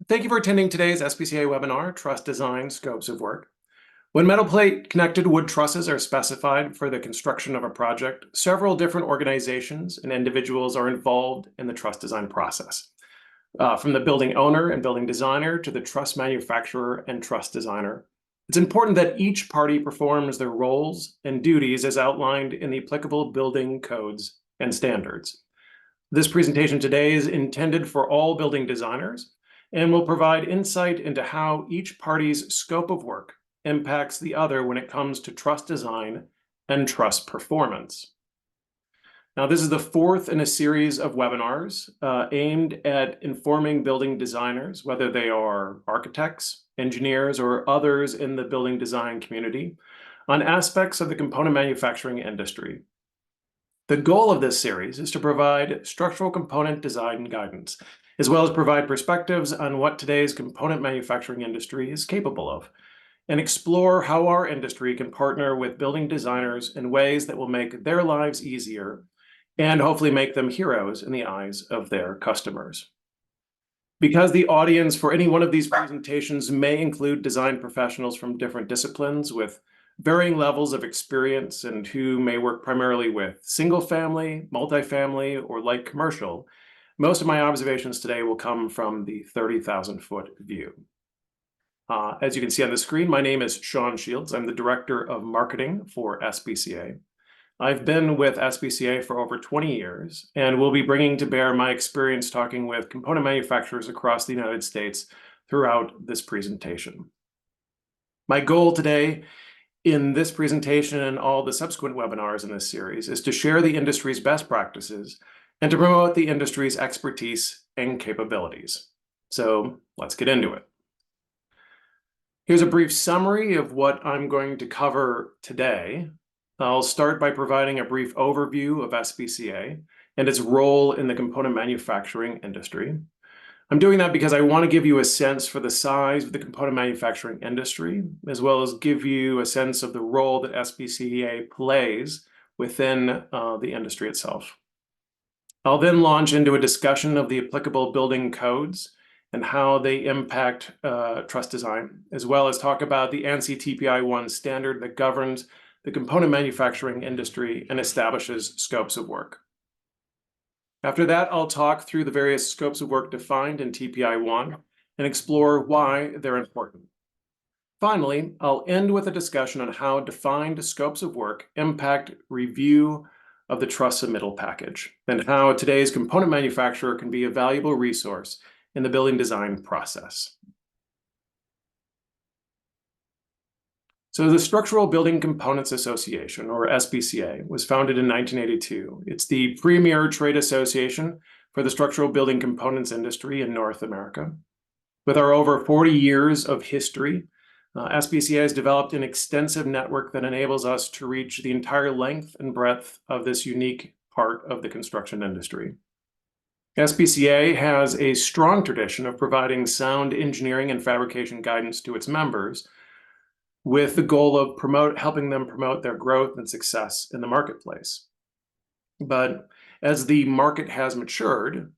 Thank you for attending today's SBCA webinar, Truss Design Scopes of Work. When metal plate connected wood trusses are specified for the construction of a project, several different organizations and individuals are involved in the truss design process. From the building owner and building designer to the truss manufacturer and truss designer. It's important that each party performs their roles and duties as outlined in the applicable building codes and standards. This presentation today is intended for all building designers and will provide insight into how each party's scope of work impacts the other when it comes to truss design and truss performance. Now, this is the fourth in a series of webinars aimed at informing building designers, whether they are architects, engineers, or others in the building design community, on aspects of the component manufacturing industry. The goal of this series is to provide structural component design guidance, as well as provide perspectives on what today's component manufacturing industry is capable of, and explore how our industry can partner with building designers in ways that will make their lives easier and hopefully make them heroes in the eyes of their customers. Because the audience for any one of these presentations may include design professionals from different disciplines with varying levels of experience and who may work primarily with single family, multifamily, or light commercial, most of my observations today will come from the 30,000-foot view. As you can see on the screen, my name is Sean Shields. I'm the Director of Marketing for SBCA. I've been with SBCA for over 20 years and will be bringing to bear my experience talking with component manufacturers across the United States throughout this presentation. My goal today in this presentation and all the subsequent webinars in this series is to share the industry's best practices and to promote the industry's expertise and capabilities. So let's get into it. Here's a brief summary of what I'm going to cover today. I'll start by providing a brief overview of SBCA and its role in the component manufacturing industry. I'm doing that because I want to give you a sense for the size of the component manufacturing industry, as well as give you a sense of the role that SBCA plays within the industry itself. I'll then launch into a discussion of the applicable building codes and how they impact truss design, as well as talk about the ANSI TPI 1 standard that governs the component manufacturing industry and establishes scopes of work. After that, I'll talk through the various scopes of work defined in TPI 1 and explore why they're important. Finally, I'll end with a discussion on how defined scopes of work impact review of the truss submittal package and how today's component manufacturer can be a valuable resource in the building design process. So the Structural Building Components Association, or SBCA, was founded in 1982. It's the premier trade association for the structural building components industry in North America. With our over 40 years of history, SBCA has developed an extensive network that enables us to reach the entire length and breadth of this unique part of the construction industry. SBCA has a strong tradition of providing sound engineering and fabrication guidance to its members, with the goal of helping them promote their growth and success in the marketplace. But as the market has matured,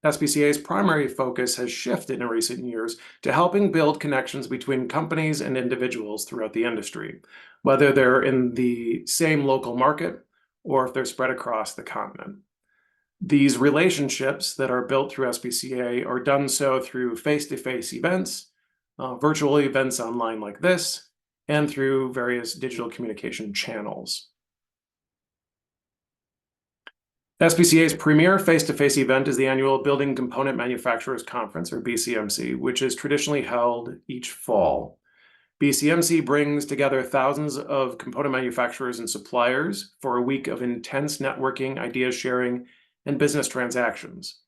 SBCA's primary focus has shifted in recent years to helping build connections between companies and individuals throughout the industry, whether they're in the same local market or if they're spread across the continent. These relationships that are built through SBCA are done so through face-to-face events, virtual events online like this, and through various digital communication channels. SBCA's premier face-to-face event is the annual Building Component Manufacturers Conference, or BCMC, which is traditionally held each fall. BCMC brings together thousands of component manufacturers and suppliers for a week of intense networking, idea sharing, and business transactions.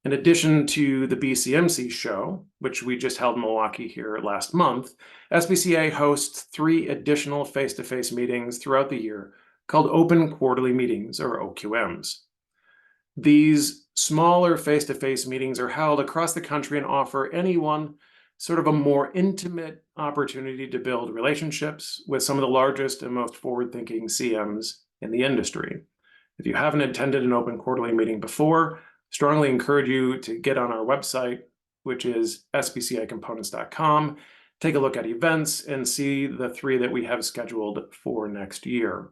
In addition to the BCMC show, which we just held in Milwaukee here last month, SBCA hosts 3 additional face-to-face meetings throughout the year called Open Quarterly Meetings, or OQMs. These smaller face-to-face meetings are held across the country and offer anyone sort of a more intimate opportunity to build relationships with some of the largest and most forward-thinking CMs in the industry. If you haven't attended an Open Quarterly meeting before, strongly encourage you to get on our website which is sbcacomponents.com. Take a look at events and see the 3 that we have scheduled for next year.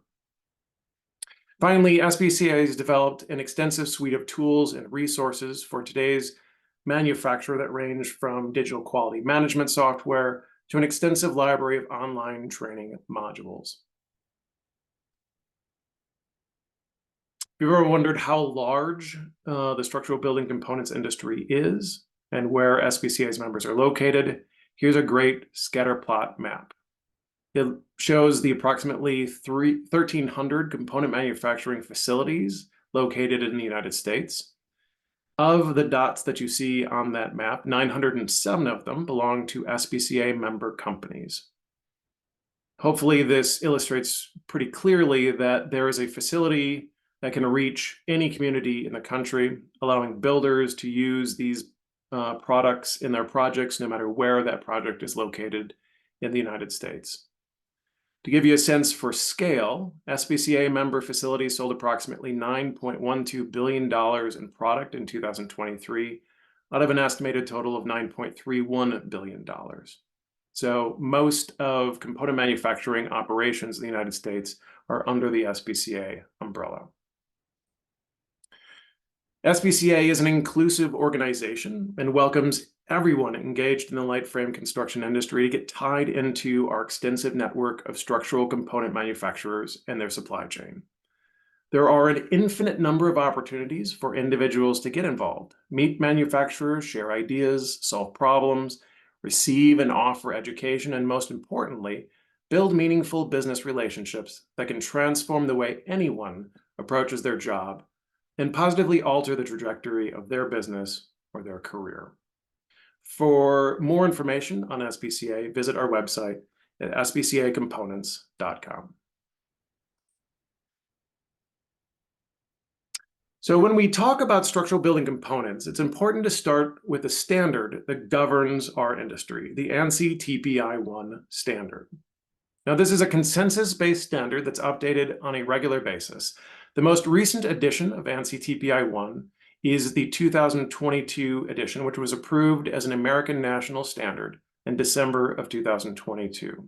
Finally, SBCA has developed an extensive suite of tools and resources for today's manufacturer that range from digital quality management software to an extensive library of online training modules. If you've ever wondered how large the structural building components industry is and where SBCA's members are located, here's a great scatter plot map. It shows the approximately 1,300 component manufacturing facilities located in the United States. Of the dots that you see on that map, 907 of them belong to SBCA member companies. Hopefully, this illustrates pretty clearly that there is a facility that can reach any community in the country, allowing builders to use these products in their projects, no matter where that project is located in the United States. To give you a sense for scale, SBCA member facilities sold approximately $9.12 billion in product in 2023, out of an estimated total of $9.31 billion. So most of component manufacturing operations in the United States are under the SBCA umbrella. SBCA is an inclusive organization and welcomes everyone engaged in the light frame construction industry to get tied into our extensive network of structural component manufacturers and their supply chain. There are an infinite number of opportunities for individuals to get involved, meet manufacturers, share ideas, solve problems, receive and offer education, and most importantly, build meaningful business relationships that can transform the way anyone approaches their job and positively alter the trajectory of their business or their career. For more information on SBCA, visit our website at sbcacomponents.com. So when we talk about structural building components, it's important to start with the standard that governs our industry, the ANSI TPI-1 standard. Now, this is a consensus-based standard that's updated on a regular basis. The most recent edition of ANSI TPI-1 is the 2022 edition, which was approved as an American national standard in December of 2022.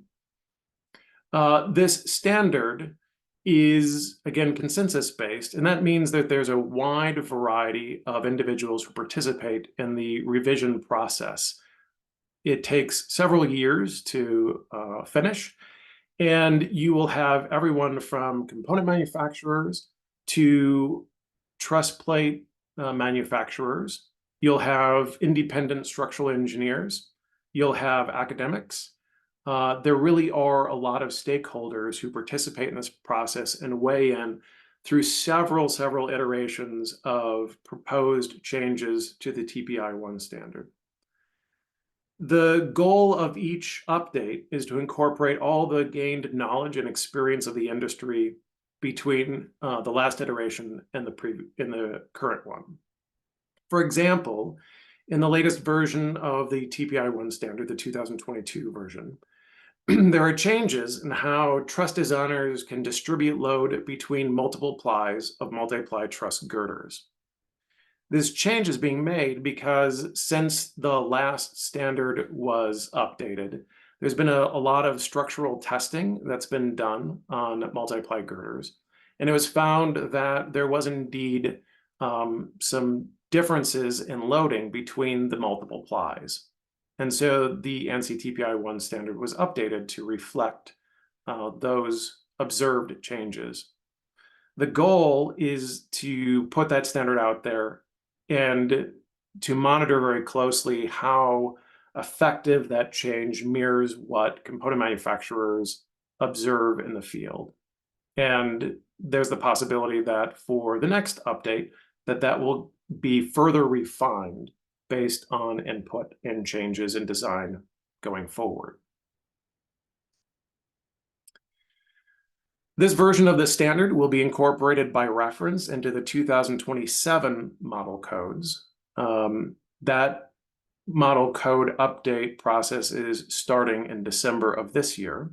This standard is, again, consensus-based, and that means that there's a wide variety of individuals who participate in the revision process. It takes several years to finish, and you will have everyone from component manufacturers to truss plate manufacturers. You'll have independent structural engineers. You'll have academics. There really are a lot of stakeholders who participate in this process and weigh in through several iterations of proposed changes to the TPI-1 standard. The goal of each update is to incorporate all the gained knowledge and experience of the industry between the last iteration and the current one. For example, in the latest version of the TPI-1 standard, the 2022 version, there are changes in how truss designers can distribute load between multiple plies of multi-ply truss girders. This change is being made because since the last standard was updated, there's been a lot of structural testing that's been done on multi-ply girders. And it was found that there was indeed some differences in loading between the multiple plies. And so the ANSI TPI-1 standard was updated to reflect those observed changes. The goal is to put that standard out there and to monitor very closely how effective that change mirrors what component manufacturers observe in the field. And there's the possibility that for the next update, that will be further refined based on input and changes in design going forward. This version of the standard will be incorporated by reference into the 2027 model codes. That model code update process is starting in December of this year.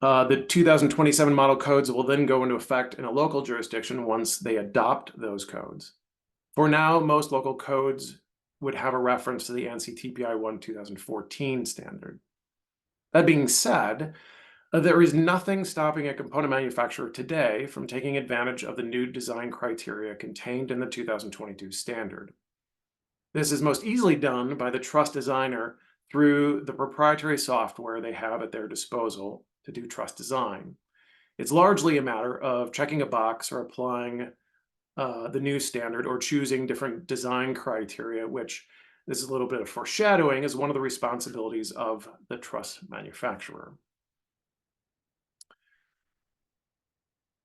The 2027 model codes will then go into effect in a local jurisdiction once they adopt those codes. For now, most local codes would have a reference to the ANSI TPI 1 2014 standard. That being said, there is nothing stopping a component manufacturer today from taking advantage of the new design criteria contained in the 2022 standard. This is most easily done by the truss designer through the proprietary software they have at their disposal to do truss design. It's largely a matter of checking a box or applying the new standard or choosing different design criteria, which this is a little bit of foreshadowing, is one of the responsibilities of the truss manufacturer.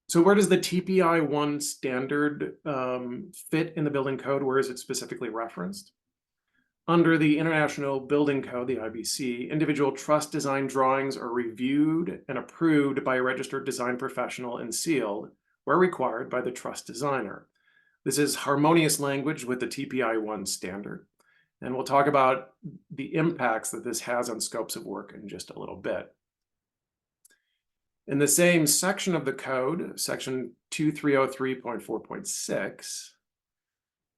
So where does the TPI 1 standard fit in the building code? Where is it specifically referenced? Under the International Building Code, the IBC, individual truss design drawings are reviewed and approved by a registered design professional and sealed where required by the truss designer. This is harmonious language with the TPI 1 standard, and we'll talk about the impacts that this has on scopes of work in just a little bit. In the same section of the code, section 2303.4.6,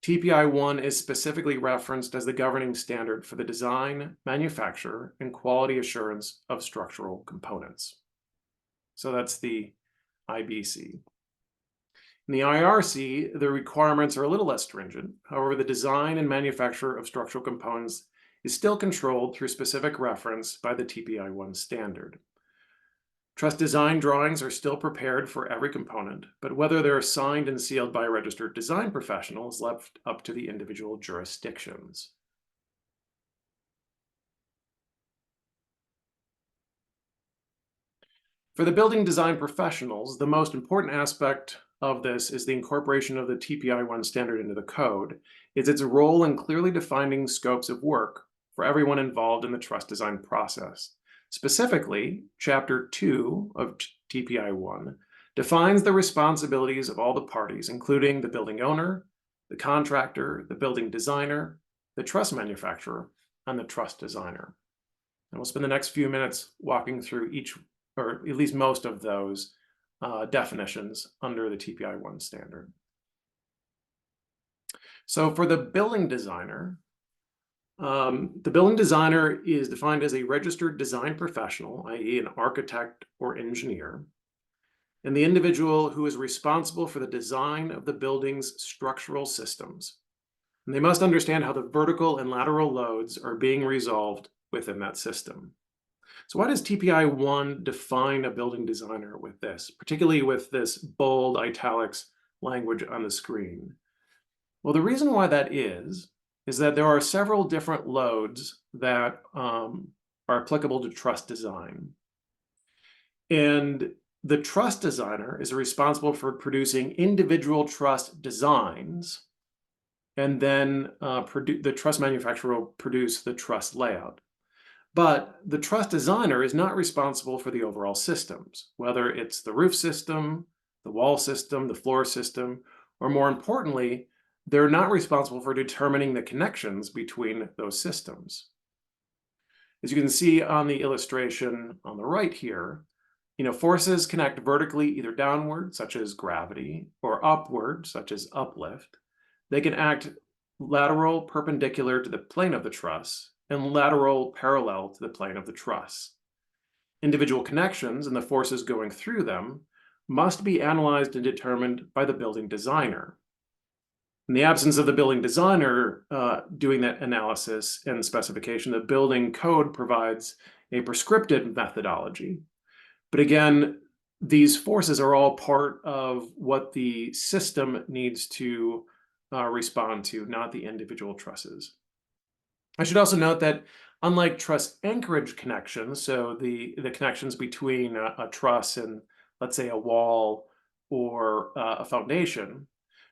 TPI 1 is specifically referenced as the governing standard for the design, manufacture, and quality assurance of structural components. So that's the IBC. In the IRC, the requirements are a little less stringent. However, the design and manufacture of structural components is still controlled through specific reference by the TPI 1 standard. Truss design drawings are still prepared for every component, but whether they're signed and sealed by a registered design professional is left up to the individual jurisdictions. For the building design professionals, the most important aspect of this is the incorporation of the TPI 1 standard into the code, is its role in clearly defining scopes of work for everyone involved in the truss design process. Specifically, Chapter 2 of TPI 1 defines the responsibilities of all the parties, including the building owner, the contractor, the building designer, the truss manufacturer, and the truss designer. And we'll spend the next few minutes walking through each, or at least most of those definitions under the TPI 1 standard. So for the building designer, the building designer is defined as a registered design professional, i.e. an architect or engineer, and the individual who is responsible for the design of the building's structural systems. And they must understand how the vertical and lateral loads are being resolved within that system. So why does TPI 1 define a building designer with this, particularly with this bold italics language on the screen? Well, the reason why that is that there are several different loads that are applicable to truss design. And the truss designer is responsible for producing individual truss designs, and then the truss manufacturer will produce the truss layout. But the truss designer is not responsible for the overall systems, whether it's the roof system, the wall system, the floor system, or more importantly, they're not responsible for determining the connections between those systems. As you can see on the illustration on the right here, forces connect vertically either downward, such as gravity, or upward, such as uplift. They can act lateral perpendicular to the plane of the truss and lateral parallel to the plane of the truss. Individual connections and the forces going through them must be analyzed and determined by the building designer. In the absence of the building designer doing that analysis and specification, the building code provides a prescriptive methodology. But again, these forces are all part of what the system needs to respond to, not the individual trusses. I should also note that unlike truss anchorage connections, so the connections between a truss and, let's say, a wall or a foundation,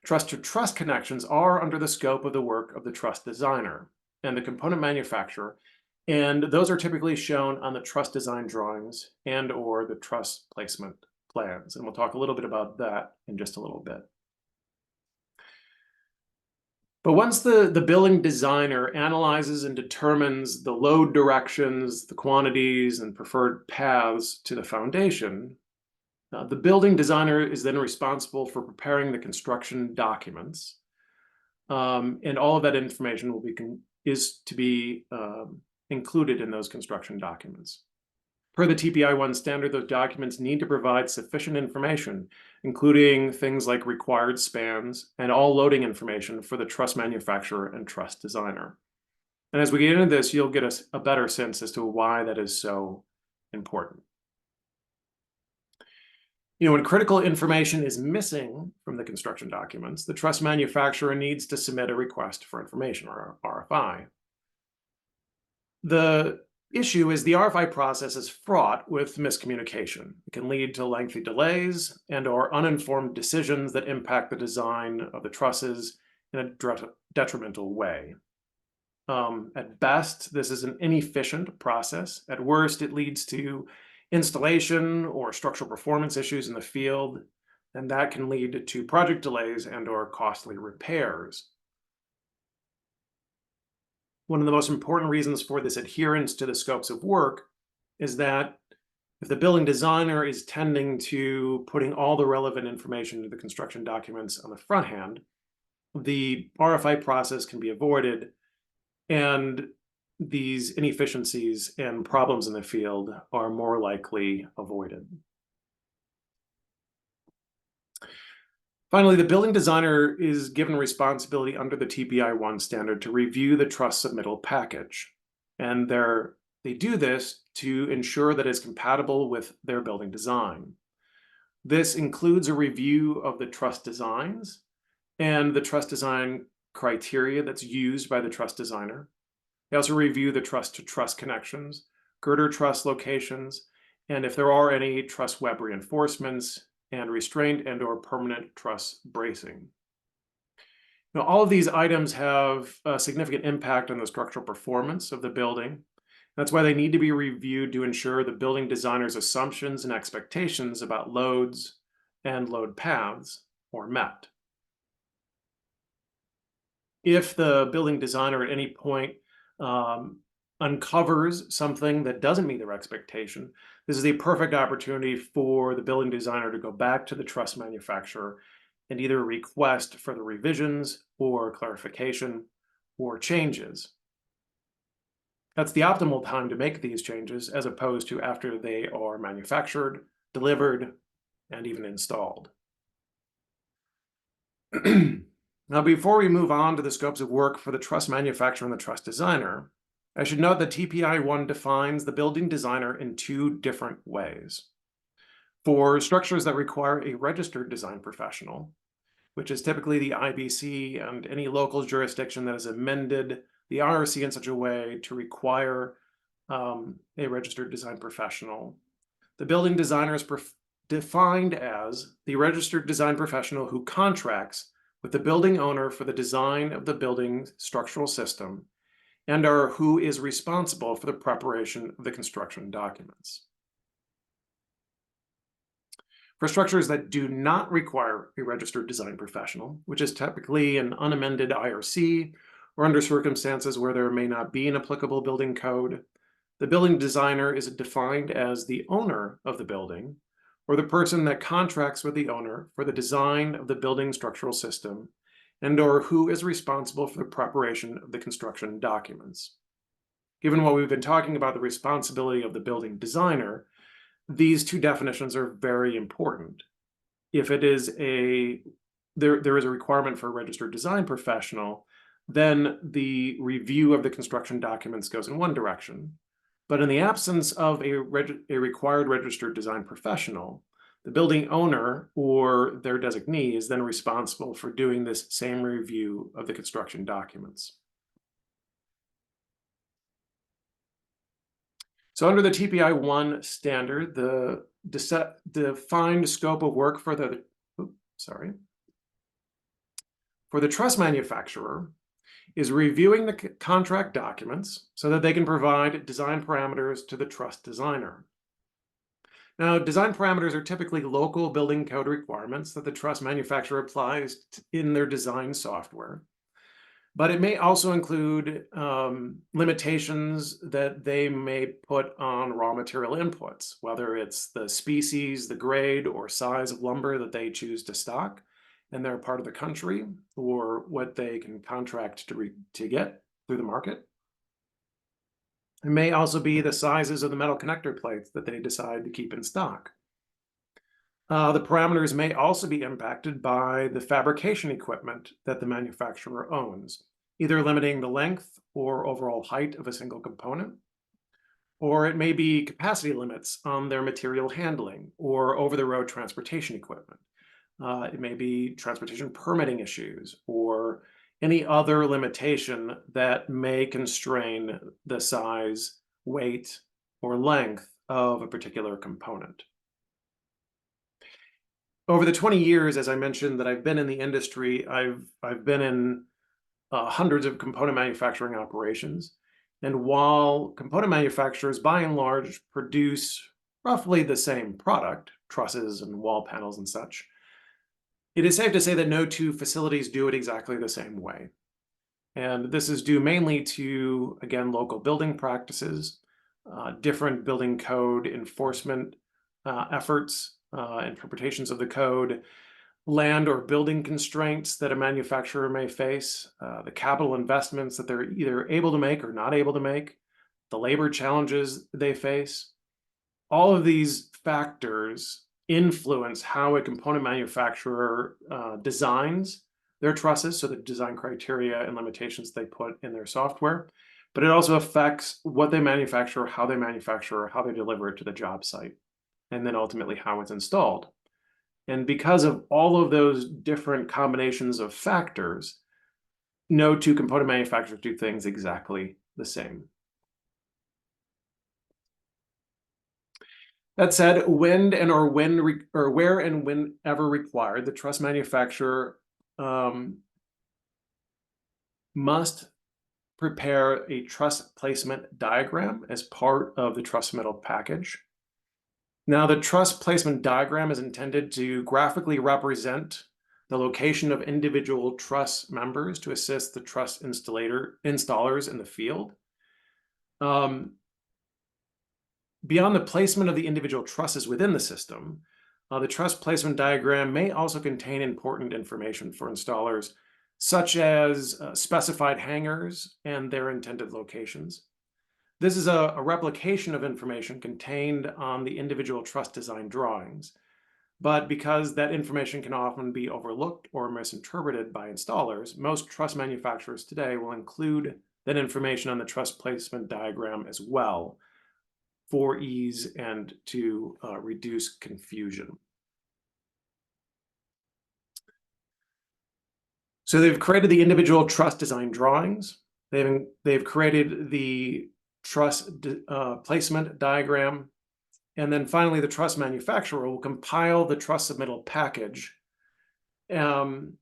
truss-to-truss connections are under the scope of the work of the truss designer and the component manufacturer, and those are typically shown on the truss design drawings and or the truss placement plans. And we'll talk a little bit about that in just a little bit. But once the building designer analyzes and determines the load directions, the quantities, and preferred paths to the foundation, the building designer is then responsible for preparing the construction documents. And all of that information is to be included in those construction documents. Per the TPI-1 standard, those documents need to provide sufficient information, including things like required spans and all loading information for the truss manufacturer and truss designer. And as we get into this, you'll get a better sense as to why that is so important. When critical information is missing from the construction documents, the truss manufacturer needs to submit a request for information, or RFI. The issue is the RFI process is fraught with miscommunication. It can lead to lengthy delays and/or uninformed decisions that impact the design of the trusses in a detrimental way. At best, this is an inefficient process. At worst, it leads to installation or structural performance issues in the field, and that can lead to project delays and/or costly repairs. One of the most important reasons for this adherence to the scopes of work is that if the building designer is tending to putting all the relevant information into the construction documents on the front hand, the RFI process can be avoided, and these inefficiencies and problems in the field are more likely avoided. Finally, the building designer is given responsibility under the TPI-1 standard to review the truss submittal package. And they do this to ensure that it's compatible with their building design. This includes a review of the truss designs and the truss design criteria that's used by the truss designer. They also review the truss-to-truss connections, girder truss locations, and if there are any truss web reinforcements, and restraint and/or permanent truss bracing. Now, all of these items have a significant impact on the structural performance of the building. That's why they need to be reviewed to ensure the building designer's assumptions and expectations about loads and load paths are met. If the building designer at any point uncovers something that doesn't meet their expectation, this is the perfect opportunity for the building designer to go back to the truss manufacturer and either request further revisions or clarification or changes. That's the optimal time to make these changes, as opposed to after they are manufactured, delivered, and even installed. Now, before we move on to the scopes of work for the truss manufacturer and the truss designer, I should note that TPI-1 defines the building designer in two different ways. For structures that require a registered design professional, which is typically the IBC and any local jurisdiction that has amended the IRC in such a way to require a registered design professional, the building designer is defined as the registered design professional who contracts with the building owner for the design of the building structural system and/or who is responsible for the preparation of the construction documents. For structures that do not require a registered design professional, which is typically an unamended IRC or under circumstances where there may not be an applicable building code, the building designer is defined as the owner of the building or the person that contracts with the owner for the design of the building structural system and/or who is responsible for the preparation of the construction documents. Given what we've been talking about the responsibility of the building designer, these two definitions are very important. If it is there is a requirement for a registered design professional, then the review of the construction documents goes in one direction. But in the absence of a required registered design professional, the building owner or their designee is then responsible for doing this same review of the construction documents. So under the TPI-1 standard, the defined scope of work for the truss manufacturer is reviewing the contract documents so that they can provide design parameters to the truss designer. Now, design parameters are typically local building code requirements that the truss manufacturer applies in their design software. But it may also include limitations that they may put on raw material inputs, whether it's the species, the grade, or size of lumber that they choose to stock. and their part of the country, or what they can contract to get through the market. It may also be the sizes of the metal connector plates that they decide to keep in stock. The parameters may also be impacted by the fabrication equipment that the manufacturer owns, either limiting the length or overall height of a single component, or it may be capacity limits on their material handling or over-the-road transportation equipment. It may be transportation permitting issues or any other limitation that may constrain the size, weight, or length of a particular component. Over the 20 years, as I mentioned, that I've been in the industry, I've been in hundreds of component manufacturing operations. And while component manufacturers, by and large, produce roughly the same product, trusses and wall panels and such, it is safe to say that no two facilities do it exactly the same way. And this is due mainly to, again, local building practices, different building code enforcement efforts, interpretations of the code, land or building constraints that a manufacturer may face, the capital investments that they're either able to make or not able to make, the labor challenges they face. All of these factors influence how a component manufacturer designs their trusses, so the design criteria and limitations they put in their software, but it also affects what they manufacture, how they deliver it to the job site, and then ultimately how it's installed. And because of all of those different combinations of factors, no two component manufacturers do things exactly the same. That said, where and whenever required, the truss manufacturer must prepare a truss placement diagram as part of the truss submittal package. Now, the truss placement diagram is intended to graphically represent the location of individual truss members to assist the truss installers in the field. Beyond the placement of the individual trusses within the system, the truss placement diagram may also contain important information for installers, such as specified hangers and their intended locations. This is a replication of information contained on the individual truss design drawings, but because that information can often be overlooked or misinterpreted by installers, most truss manufacturers today will include that information on the truss placement diagram as well, for ease and to reduce confusion. So they've created the individual truss design drawings. They've created the truss placement diagram. And then finally, the truss manufacturer will compile the truss submittal package and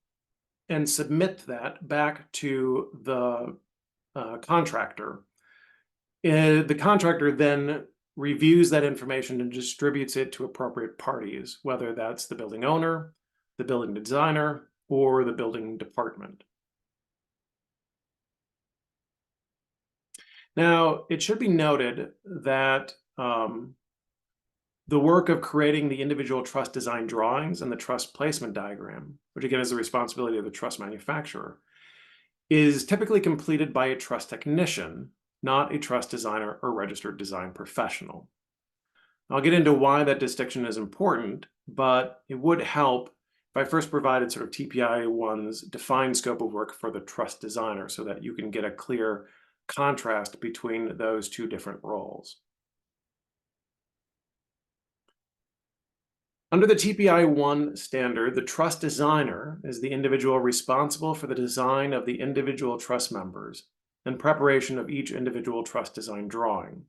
submit that back to the contractor. The contractor then reviews that information and distributes it to appropriate parties, whether that's the building owner, the building designer, or the building department. Now, it should be noted that the work of creating the individual truss design drawings and the truss placement diagram, which again is the responsibility of the truss manufacturer, is typically completed by a truss technician, not a truss designer or registered design professional. I'll get into why that distinction is important, but it would help if I first provided sort of TPI 1's defined scope of work for the truss designer so that you can get a clear contrast between those two different roles. Under the TPI 1 standard, the truss designer is the individual responsible for the design of the individual truss members and preparation of each individual truss design drawing.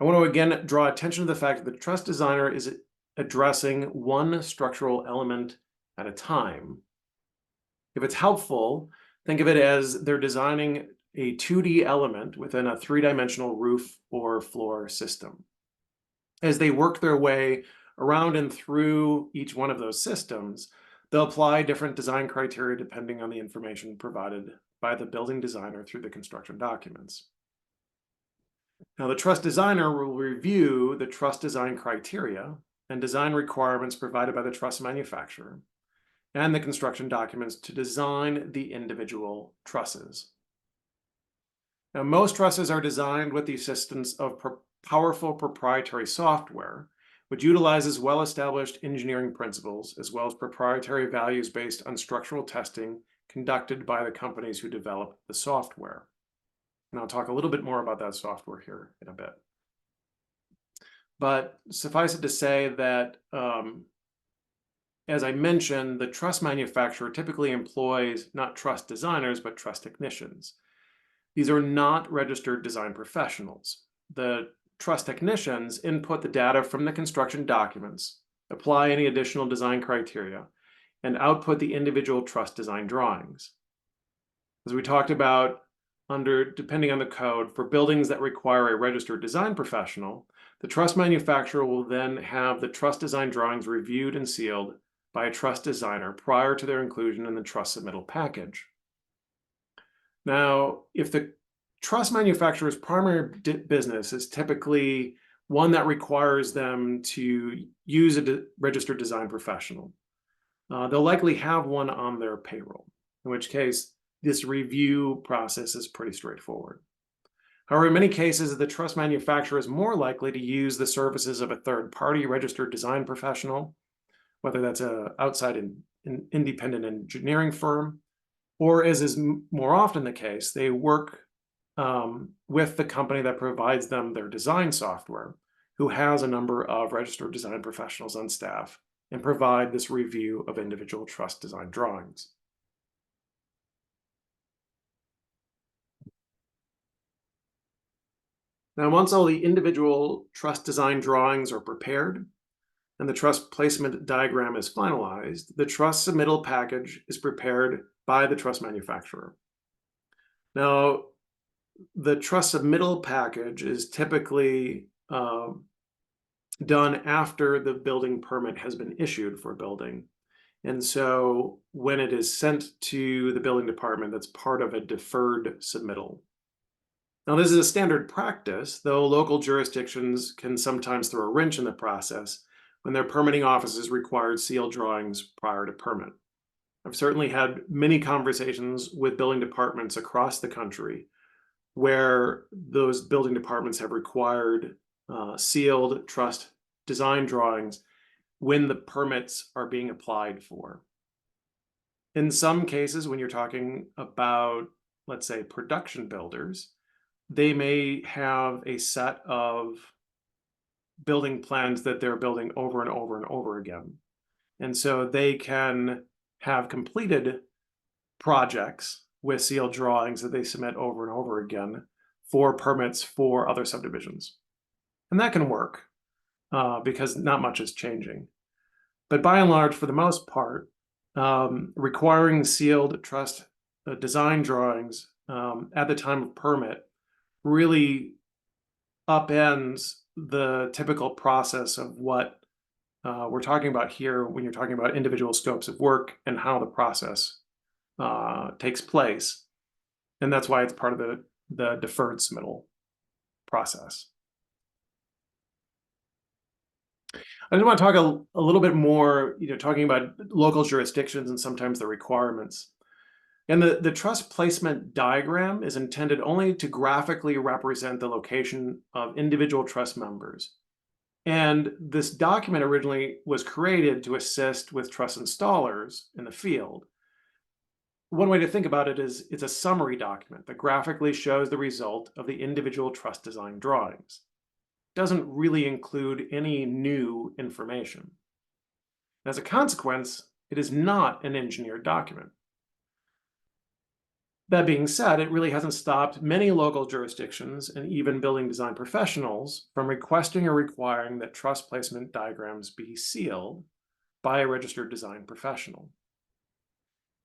I want to again draw attention to the fact that the truss designer is addressing one structural element at a time. If it's helpful, think of it as they're designing a 2D element within a 3-dimensional roof or floor system. As they work their way around and through each one of those systems, they'll apply different design criteria depending on the information provided by the building designer through the construction documents. Now, the truss designer will review the truss design criteria and design requirements provided by the truss manufacturer, and the construction documents to design the individual trusses. Now, most trusses are designed with the assistance of powerful proprietary software, which utilizes well-established engineering principles as well as proprietary values based on structural testing conducted by the companies who develop the software. And I'll talk a little bit more about that software here in a bit. But suffice it to say that, as I mentioned, the truss manufacturer typically employs not truss designers, but truss technicians. These are not registered design professionals. The truss technicians input the data from the construction documents, apply any additional design criteria, and output the individual truss design drawings. As we talked about, depending on the code, for buildings that require a registered design professional, the truss manufacturer will then have the truss design drawings reviewed and sealed by a truss designer prior to their inclusion in the truss submittal package. Now, if the truss manufacturer's primary business is typically one that requires them to use a registered design professional, they'll likely have one on their payroll, in which case this review process is pretty straightforward. However, in many cases, the truss manufacturer is more likely to use the services of a third-party registered design professional, whether that's an outside independent engineering firm, or as is more often the case, they work with the company that provides them their design software, who has a number of registered design professionals on staff and provide this review of individual truss design drawings. Now, once all the individual truss design drawings are prepared and the truss placement diagram is finalized, the truss submittal package is prepared by the truss manufacturer. Now, the truss submittal package is typically done after the building permit has been issued for a building. And so when it is sent to the building department, that's part of a deferred submittal. Now, this is a standard practice, though local jurisdictions can sometimes throw a wrench in the process when their permitting offices require sealed drawings prior to permit. I've certainly had many conversations with building departments across the country where those building departments have required sealed truss design drawings when the permits are being applied for. In some cases, when you're talking about, let's say, production builders, they may have a set of building plans that they're building over and over and over again. And so they can have completed projects with sealed drawings that they submit over and over again for permits for other subdivisions. And that can work because not much is changing. But by and large, for the most part, requiring sealed truss design drawings at the time of permit really upends the typical process of what we're talking about here when you're talking about individual scopes of work and how the process takes place. And that's why it's part of the deferred submittal process. I just want to talk a little bit more, talking about local jurisdictions and sometimes the requirements. And the truss placement diagram is intended only to graphically represent the location of individual truss members. And this document originally was created to assist with truss installers in the field. One way to think about it is it's a summary document that graphically shows the result of the individual truss design drawings. It doesn't really include any new information. As a consequence, it is not an engineered document. That being said, it really hasn't stopped many local jurisdictions and even building design professionals from requesting or requiring that truss placement diagrams be sealed by a registered design professional.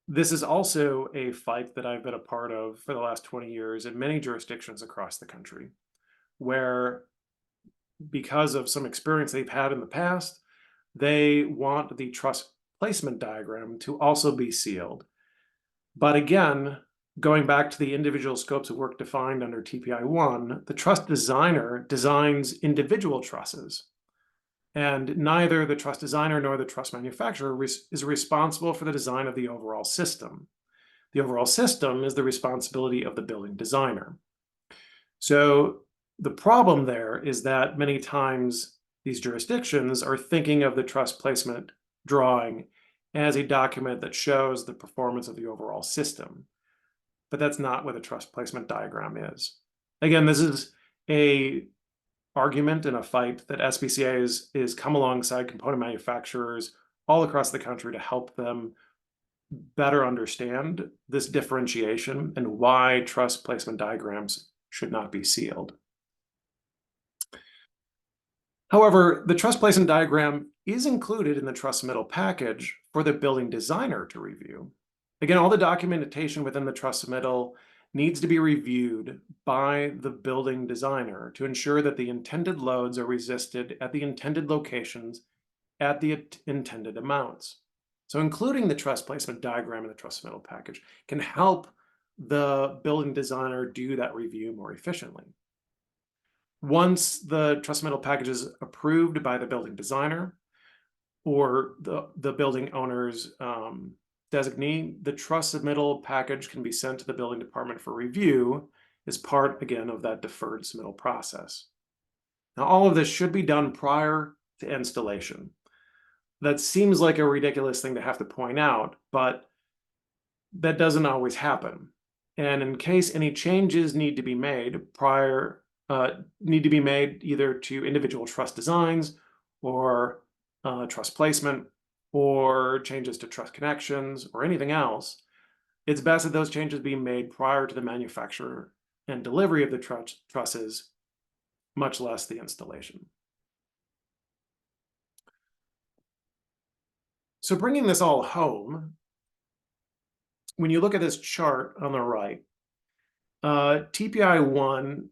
This is also a fight that I've been a part of for the last 20 years in many jurisdictions across the country, where because of some experience they've had in the past, they want the truss placement diagram to also be sealed. But again, going back to the individual scopes of work defined under TPI 1, the truss designer designs individual trusses. And neither the truss designer nor the truss manufacturer is responsible for the design of the overall system. The overall system is the responsibility of the building designer. So the problem there is that many times these jurisdictions are thinking of the truss placement drawing as a document that shows the performance of the overall system. But that's not what a truss placement diagram is. Again, this is a argument and a fight that SBCA is come alongside component manufacturers all across the country to help them better understand this differentiation and why truss placement diagrams should not be sealed. However, the truss placement diagram is included in the truss submittal package for the building designer to review. Again, all the documentation within the truss submittal needs to be reviewed by the building designer to ensure that the intended loads are resisted at the intended locations at the intended amounts. So including the truss placement diagram in the truss submittal package can help the building designer do that review more efficiently. Once the truss submittal package is approved by the building designer or the building owner's designee, the truss submittal package can be sent to the building department for review as part, again, of that deferred submittal process. Now, all of this should be done prior to installation. That seems like a ridiculous thing to have to point out, but that doesn't always happen. And in case any changes need to be made either to individual truss designs or truss placement or changes to truss connections or anything else, it's best that those changes be made prior to the manufacture and delivery of the trusses, much less the installation. So bringing this all home, when you look at this chart on the right, TPI 1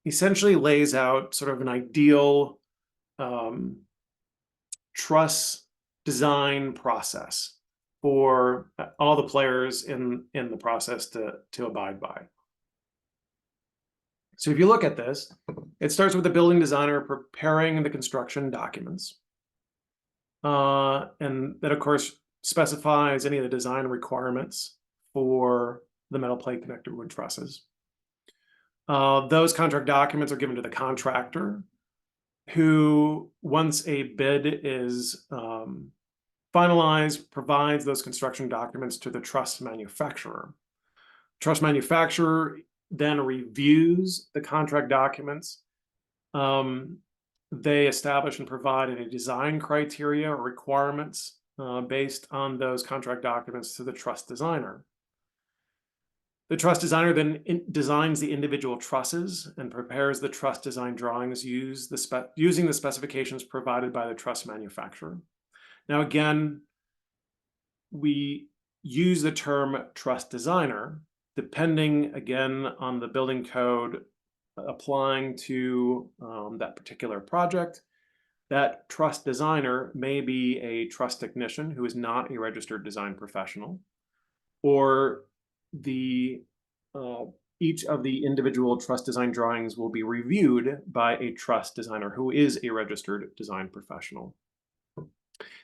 essentially lays out sort of an ideal truss design process for all the players in the process to abide by. So if you look at this, it starts with the building designer preparing the construction documents. And that, of course, specifies any of the design requirements for the metal plate connected wood trusses. Those contract documents are given to the contractor, who, once a bid is finalized, provides those construction documents to the truss manufacturer. Truss manufacturer then reviews the contract documents. They establish and provide any design criteria or requirements based on those contract documents to the truss designer. The truss designer then designs the individual trusses and prepares the truss design drawings using the specifications provided by the truss manufacturer. Now, again, we use the term truss designer depending, again, on the building code applying to that particular project. That truss designer may be a truss technician who is not a registered design professional, or each of the individual truss design drawings will be reviewed by a truss designer who is a registered design professional.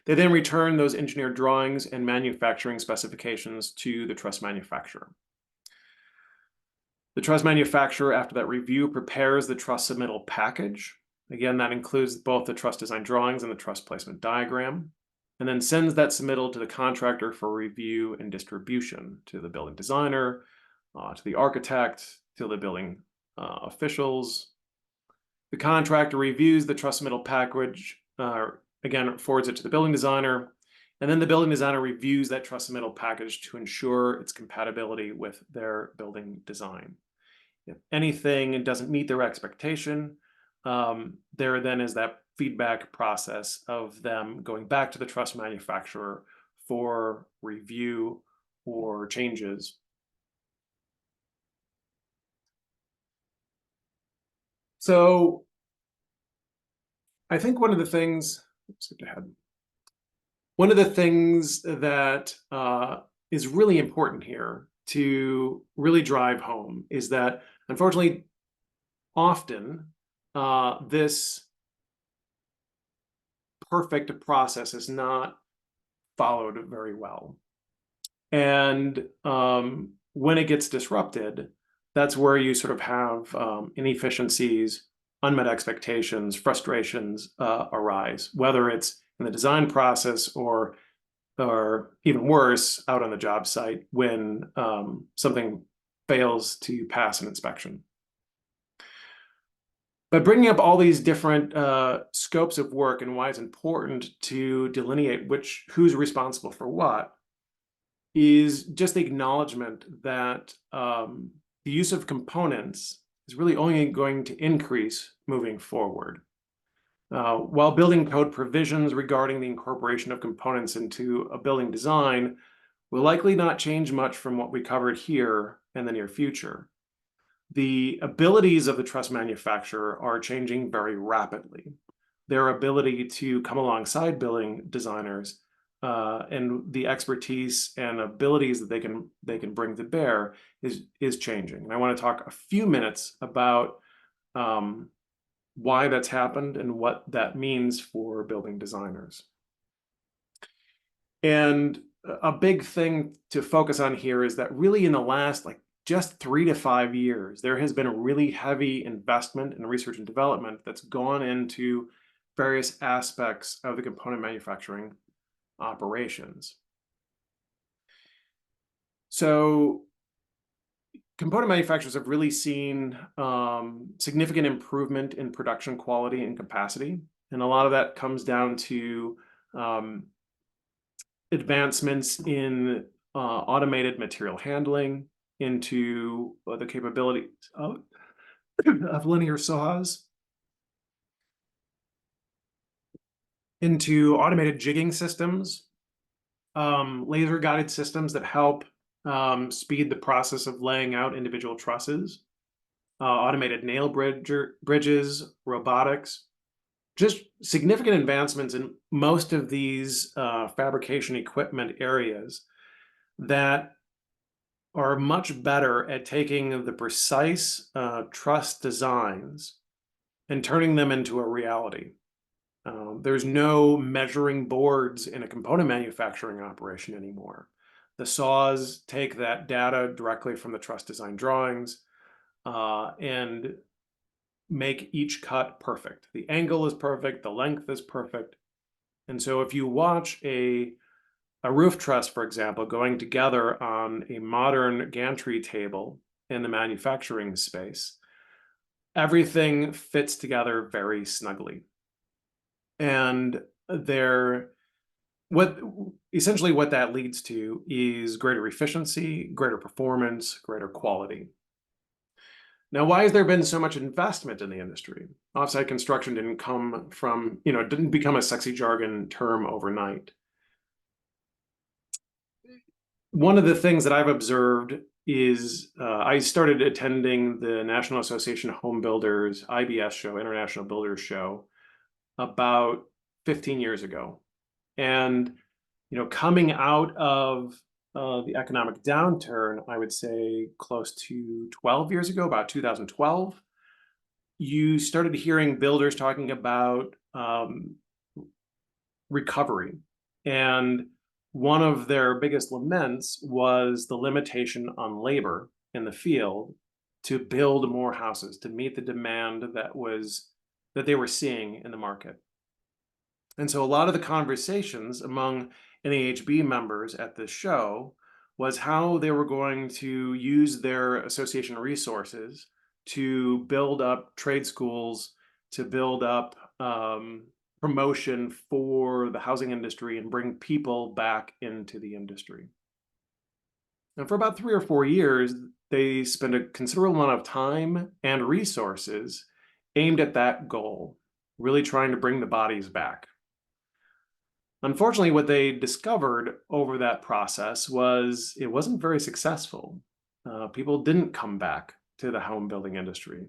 They then return those engineered drawings and manufacturing specifications to the truss manufacturer. The truss manufacturer, after that review, prepares the truss submittal package. Again, that includes both the truss design drawings and the truss placement diagram, and then sends that submittal to the contractor for review and distribution to the building designer, to the architect, to the building officials. The contractor reviews the truss submittal package, again, forwards it to the building designer, and then the building designer reviews that truss submittal package to ensure its compatibility with their building design. If anything doesn't meet their expectation, there then is that feedback process of them going back to the truss manufacturer for review or changes. So I think one of the things that is really important here to really drive home is that, unfortunately, often this perfect process is not followed very well. And when it gets disrupted, that's where you sort of have inefficiencies, unmet expectations, frustrations arise, whether it's in the design process or even worse, out on the job site when something fails to pass an inspection. But bringing up all these different scopes of work and why it's important to delineate who's responsible for what is just the acknowledgement that the use of components is really only going to increase moving forward. While building code provisions regarding the incorporation of components into a building design will likely not change much from what we covered here in the near future, the abilities of the truss manufacturer are changing very rapidly. Their ability to come alongside building designers and the expertise and abilities that they can bring to bear is changing. And I want to talk a few minutes about why that's happened and what that means for building designers. And a big thing to focus on here is that really in the last just 3 to 5 years, there has been a really heavy investment in research and development that's gone into various aspects of the component manufacturing operations. So component manufacturers have really seen significant improvement in production quality and capacity. And a lot of that comes down to advancements in automated material handling, into the capabilities of linear saws, into automated jigging systems, laser guided systems that help speed the process of laying out individual trusses, automated nail bridges, robotics, just significant advancements in most of these fabrication equipment areas that are much better at taking the precise truss designs and turning them into a reality. There's no measuring boards in a component manufacturing operation anymore. The saws take that data directly from the truss design drawings and make each cut perfect. The angle is perfect, the length is perfect. And so if you watch a roof truss, for example, going together on a modern gantry table in the manufacturing space, everything fits together very snugly. And essentially what that leads to is greater efficiency, greater performance, greater quality. Now, why has there been so much investment in the industry? Offsite construction didn't become a sexy jargon term overnight. One of the things that I've observed is I started attending the National Association of Home Builders IBS show, International Builders Show, about 15 years ago. And coming out of the economic downturn, I would say close to 12 years ago, about 2012, you started hearing builders talking about recovery. And one of their biggest laments was the limitation on labor in the field to build more houses, to meet the demand that they were seeing in the market. And so a lot of the conversations among NAHB members at this show was how they were going to use their association resources to build up trade schools, to build up promotion for the housing industry and bring people back into the industry. And for about 3 or 4 years, they spent a considerable amount of time and resources aimed at that goal, really trying to bring the bodies back. Unfortunately, what they discovered over that process was it wasn't very successful. People didn't come back to the home building industry.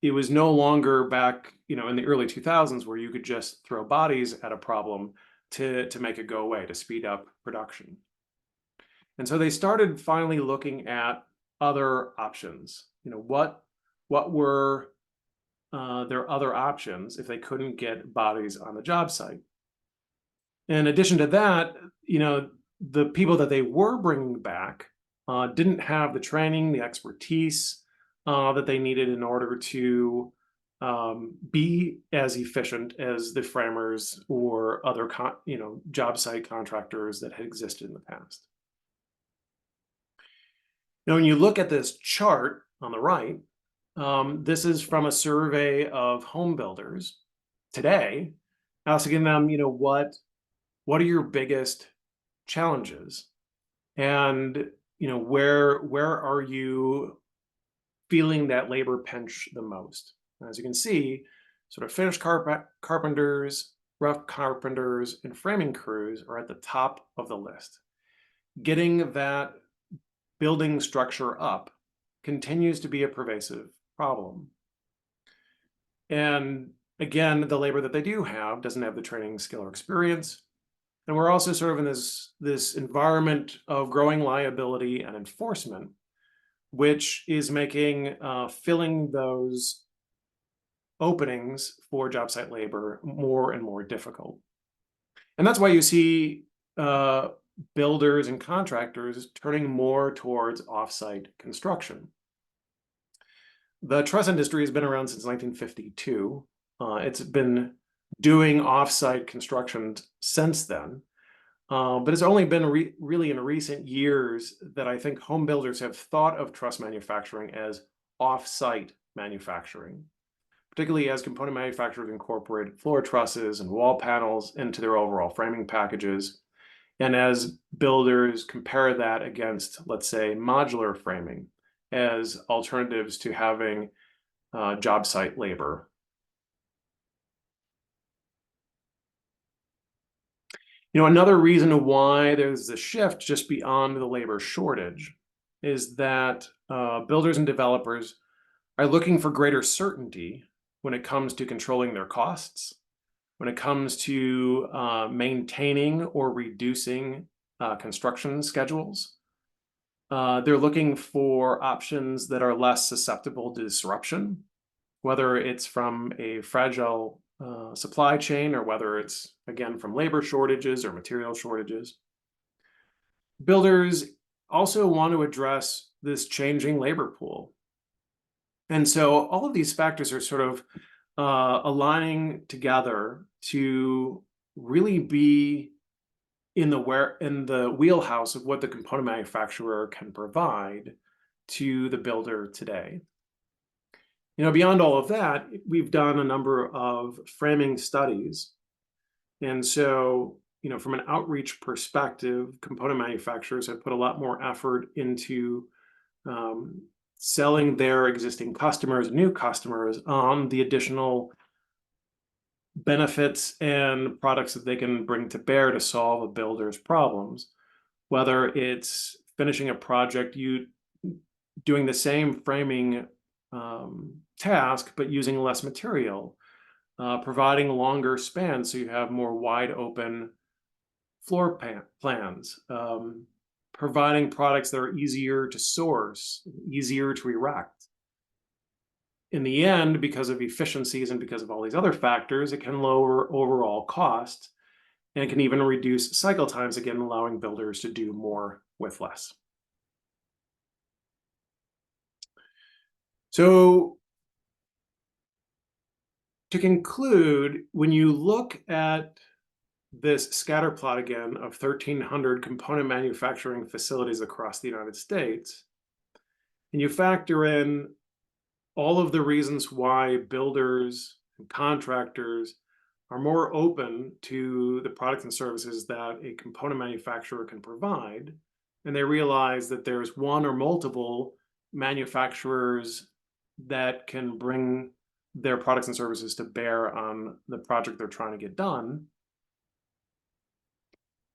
It was no longer back, in the early 2000s where you could just throw bodies at a problem to make it go away, to speed up production. And so they started finally looking at other options. What were their other options if they couldn't get bodies on the job site. In addition to that, the people that they were bringing back didn't have the training, the expertise that they needed in order to be as efficient as the framers or other job site contractors that had existed in the past. Now, when you look at this chart on the right, this is from a survey of home builders today, asking them, what are your biggest challenges, and where are you feeling that labor pinch the most? As you can see, sort of finished carpenters, rough carpenters, and framing crews are at the top of the list. Getting that building structure up continues to be a pervasive problem. And again, the labor that they do have doesn't have the training, skill, or experience. And we're also sort of in this environment of growing liability and enforcement, which is making filling those openings for job site labor more and more difficult. And that's why you see builders and contractors turning more towards offsite construction. The truss industry has been around since 1952. It's been doing offsite construction since then. But it's only been really in recent years that I think home builders have thought of truss manufacturing as off-site manufacturing, particularly as component manufacturers incorporate floor trusses and wall panels into their overall framing packages, and as builders compare that against, let's say, modular framing as alternatives to having job site labor. Another reason why there's a shift just beyond the labor shortage is that builders and developers are looking for greater certainty when it comes to controlling their costs, when it comes to maintaining or reducing construction schedules. They're looking for options that are less susceptible to disruption, whether it's from a fragile supply chain or whether it's, again, from labor shortages or material shortages. Builders also want to address this changing labor pool. And so all of these factors are sort of aligning together to really be in the wheelhouse of what the component manufacturer can provide to the builder today. Beyond all of that, we've done a number of framing studies. And so, from an outreach perspective, component manufacturers have put a lot more effort into selling their existing customers, new customers, on the additional benefits and products that they can bring to bear to solve a builder's problems, whether it's finishing a project, doing the same framing task, but using less material, providing longer spans so you have more wide open floor plans, providing products that are easier to source, easier to erect. In the end, because of efficiencies and because of all these other factors, it can lower overall cost, and it can even reduce cycle times, again, allowing builders to do more with less. So to conclude, when you look at this scatter plot again of 1,300 component manufacturing facilities across the United States, and you factor in all of the reasons why builders and contractors are more open to the products and services that a component manufacturer can provide, and they realize that there's one or multiple manufacturers that can bring their products and services to bear on the project they're trying to get done,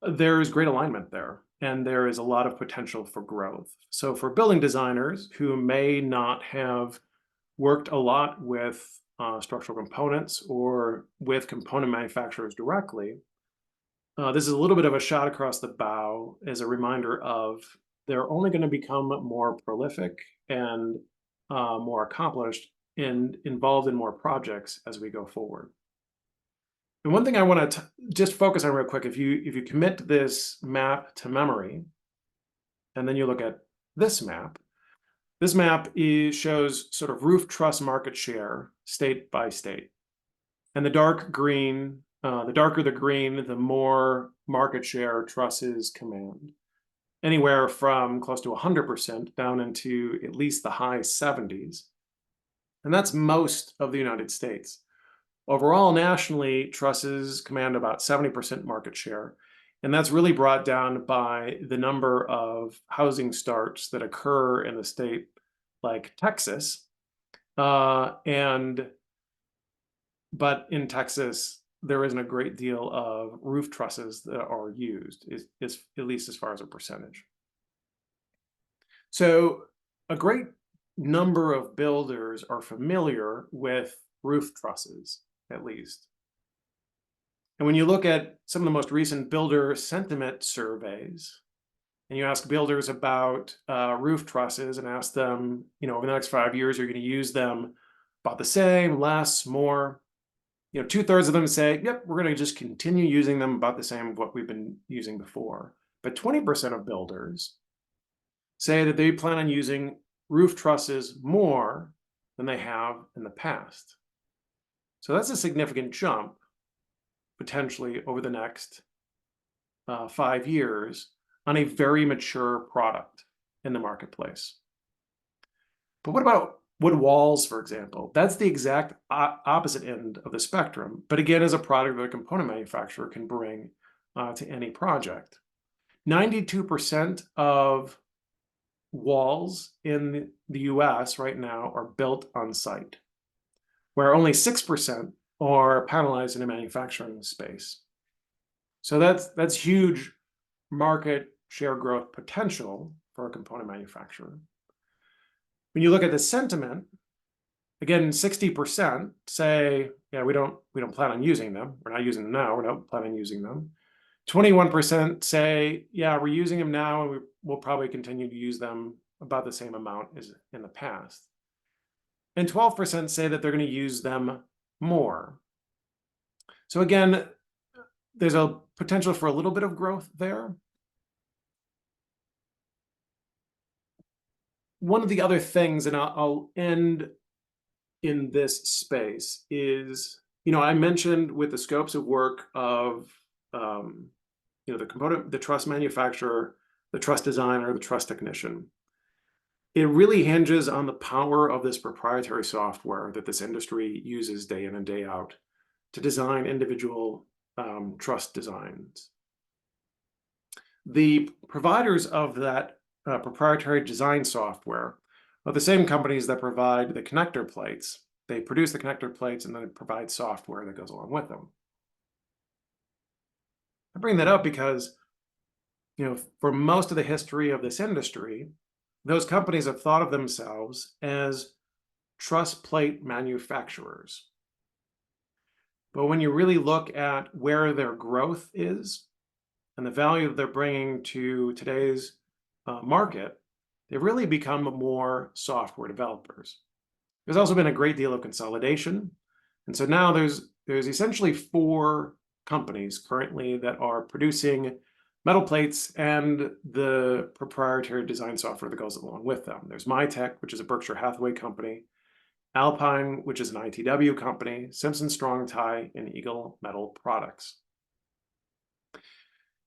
there is great alignment there, and there is a lot of potential for growth. So for building designers who may not have worked a lot with structural components or with component manufacturers directly, this is a little bit of a shot across the bow as a reminder of they're only going to become more prolific and more accomplished and involved in more projects as we go forward. And one thing I want to just focus on real quick, if you commit this map to memory, and then you look at this map shows sort of roof truss market share state by state. And the dark green, the darker the green, the more market share trusses command. Anywhere from close to 100% down into at least the high 70s. And that's most of the United States. Overall, nationally, trusses command about 70% market share. And that's really brought down by the number of housing starts that occur in a state like Texas. But in Texas, there isn't a great deal of roof trusses that are used, at least as far as a percentage. So a great number of builders are familiar with roof trusses, at least. And when you look at some of the most recent builder sentiment surveys, and you ask builders about roof trusses and ask them, over the next 5 years, you're going to use them about the same, less, more. 2/3 of them say, yep, we're going to just continue using them about the same of what we've been using before. But 20% of builders say that they plan on using roof trusses more than they have in the past. So that's a significant jump, potentially over the next 5 years on a very mature product in the marketplace. But what about wood walls, for example? That's the exact opposite end of the spectrum, but again, as a product that a component manufacturer can bring to any project. 92% of walls in the US right now are built on site, where only 6% are panelized in a manufacturing space. So that's huge market share growth potential for a component manufacturer. When you look at the sentiment, again, 60% say, yeah, we don't plan on using them. We're not using them now. We're not planning on using them. 21% say, yeah, we're using them now, and we'll probably continue to use them about the same amount as in the past. And 12% say that they're going to use them more. So again, there's a potential for a little bit of growth there. One of the other things, and I'll end in this space, is, I mentioned with the scopes of work of, the truss manufacturer, the truss designer, the truss technician. It really hinges on the power of this proprietary software that this industry uses day in and day out to design individual truss designs. The providers of that proprietary design software are the same companies that provide the connector plates. They produce the connector plates and then provide software that goes along with them. I bring that up because, for most of the history of this industry, those companies have thought of themselves as truss plate manufacturers. But when you really look at where their growth is and the value that they're bringing to today's market, they've really become more software developers. There's also been a great deal of consolidation. And so now there's essentially 4 companies currently that are producing metal plates and the proprietary design software that goes along with them. There's MyTech, which is a Berkshire Hathaway company, Alpine, which is an ITW company, Simpson Strong-Tie, and Eagle Metal Products.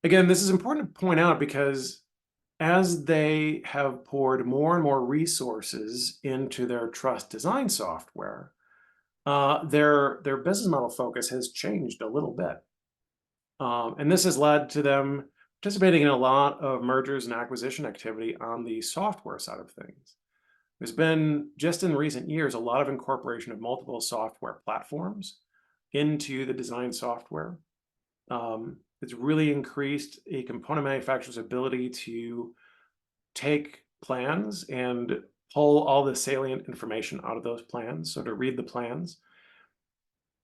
Again, this is important to point out because as they have poured more and more resources into their truss design software, their business model focus has changed a little bit. And this has led to them participating in a lot of mergers and acquisition activity on the software side of things. There's been, just in recent years, a lot of incorporation of multiple software platforms into the design software. It's really increased a component manufacturer's ability to take plans and pull all the salient information out of those plans, so to read the plans.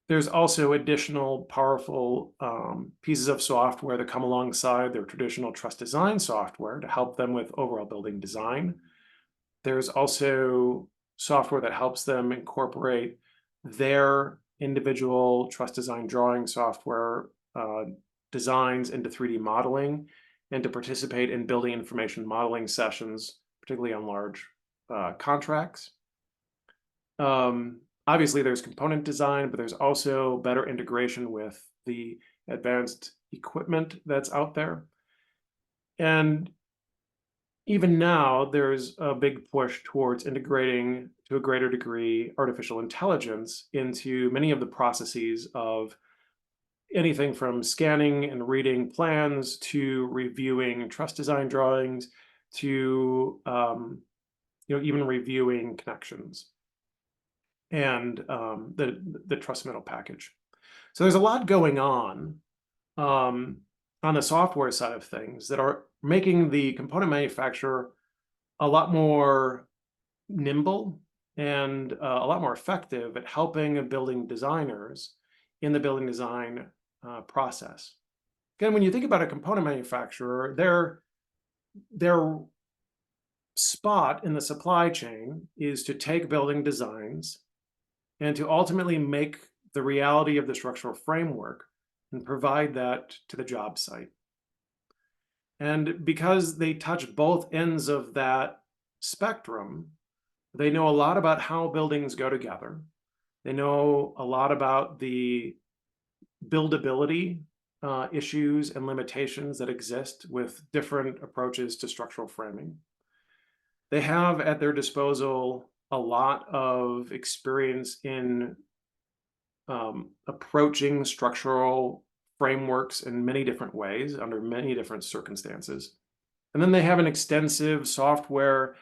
There's also additional powerful pieces of software that come alongside their traditional truss design software to help them with overall building design. There's also software that helps them incorporate their individual truss design drawing software designs into 3D modeling and to participate in building information modeling sessions, particularly on large contracts. Obviously, there's component design, but there's also better integration with the advanced equipment that's out there. And even now, there's a big push towards integrating, to a greater degree, artificial intelligence into many of the processes of anything from scanning and reading plans to reviewing truss design drawings to even reviewing connections and the truss submittal package. So there's a lot going on the software side of things that are making the component manufacturer a lot more nimble and a lot more effective at helping building designers in the building design process. Again, when you think about a component manufacturer, their spot in the supply chain is to take building designs and to ultimately make the reality of the structural framework and provide that to the job site. And because they touch both ends of that spectrum, they know a lot about how buildings go together. They know a lot about the buildability issues and limitations that exist with different approaches to structural framing. They have at their disposal a lot of experience in approaching structural frameworks in many different ways under many different circumstances. And then they have an extensive software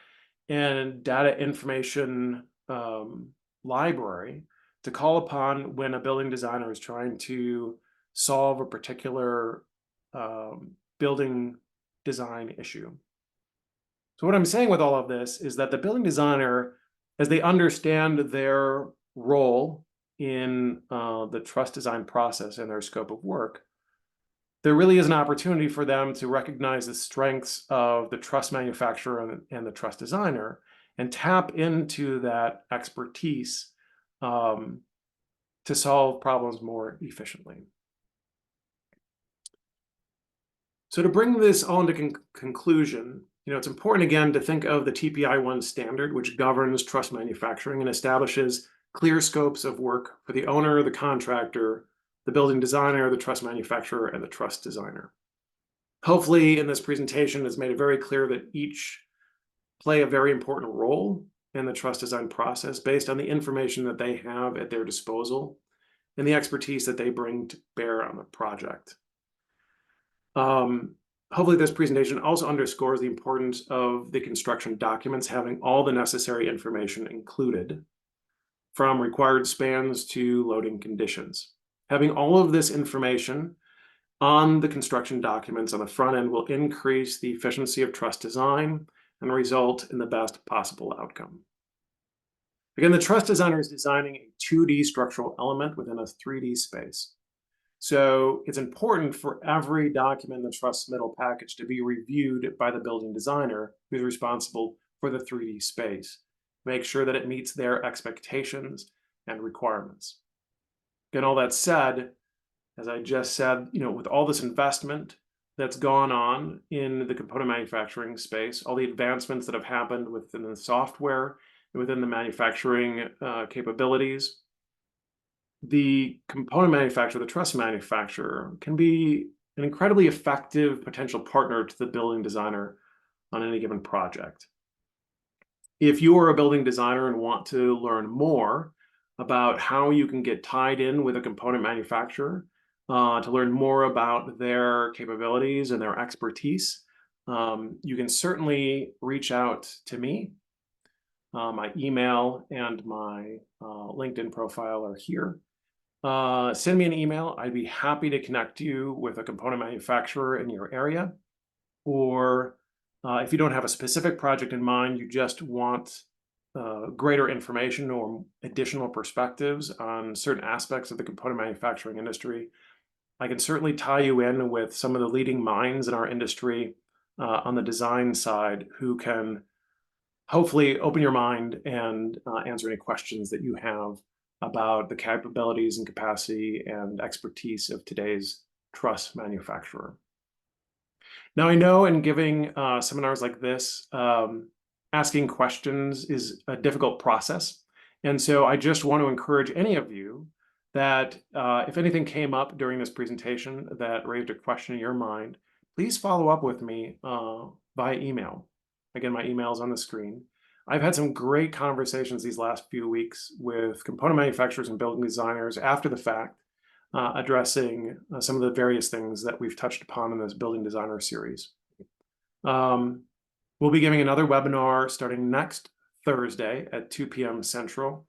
and data information library to call upon when a building designer is trying to solve a particular building design issue. So what I'm saying with all of this is that the building designer, as they understand their role in the truss design process and their scope of work, there really is an opportunity for them to recognize the strengths of the truss manufacturer and the truss designer and tap into that expertise to solve problems more efficiently. So to bring this all into conclusion, it's important again to think of the TPI-1 standard, which governs truss manufacturing and establishes clear scopes of work for the owner, the contractor, the building designer, the truss manufacturer, and the truss designer. Hopefully, in this presentation, it's made it very clear that each play a very important role in the truss design process based on the information that they have at their disposal and the expertise that they bring to bear on the project. Hopefully, this presentation also underscores the importance of the construction documents having all the necessary information included, from required spans to loading conditions. Having all of this information on the construction documents on the front end will increase the efficiency of truss design and result in the best possible outcome. Again, the truss designer is designing a 2D structural element within a 3D space. So it's important for every document in the truss submittal package to be reviewed by the building designer who's responsible for the 3D space. Make sure that it meets their expectations and requirements. Again, all that said, as I just said, with all this investment that's gone on in the component manufacturing space, all the advancements that have happened within the software and within the manufacturing capabilities, the component manufacturer, the truss manufacturer, can be an incredibly effective potential partner to the building designer on any given project. If you are a building designer and want to learn more about how you can get tied in with a component manufacturer, to learn more about their capabilities and their expertise, you can certainly reach out to me. My email and my LinkedIn profile are here. Send me an email. I'd be happy to connect you with a component manufacturer in your area. Or if you don't have a specific project in mind, you just want greater information or additional perspectives on certain aspects of the component manufacturing industry, I can certainly tie you in with some of the leading minds in our industry on the design side who can hopefully open your mind and answer any questions that you have about the capabilities and capacity and expertise of today's truss manufacturer. Now, I know in giving seminars like this, asking questions is a difficult process. And so I just want to encourage any of you that if anything came up during this presentation that raised a question in your mind, please follow up with me via email. Again, my email is on the screen. I've had some great conversations these last few weeks with component manufacturers and building designers after the fact, addressing some of the various things that we've touched upon in this Building Designer series. We'll be giving another webinar starting next Thursday at 2 p.m. Central.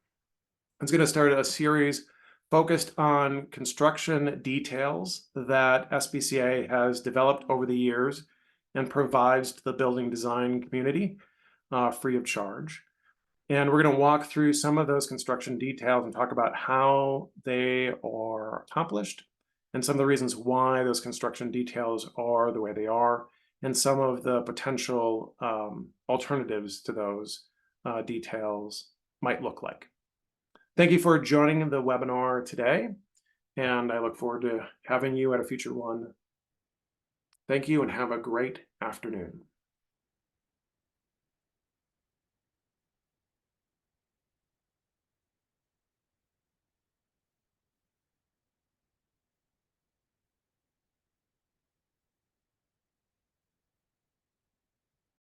It's going to start a series focused on construction details that SBCA has developed over the years and provides to the building design community free of charge. And we're going to walk through some of those construction details and talk about how they are accomplished and some of the reasons why those construction details are the way they are, and some of the potential alternatives to those details might look like. Thank you for joining the webinar today, and I look forward to having you at a future one. Thank you and have a great afternoon.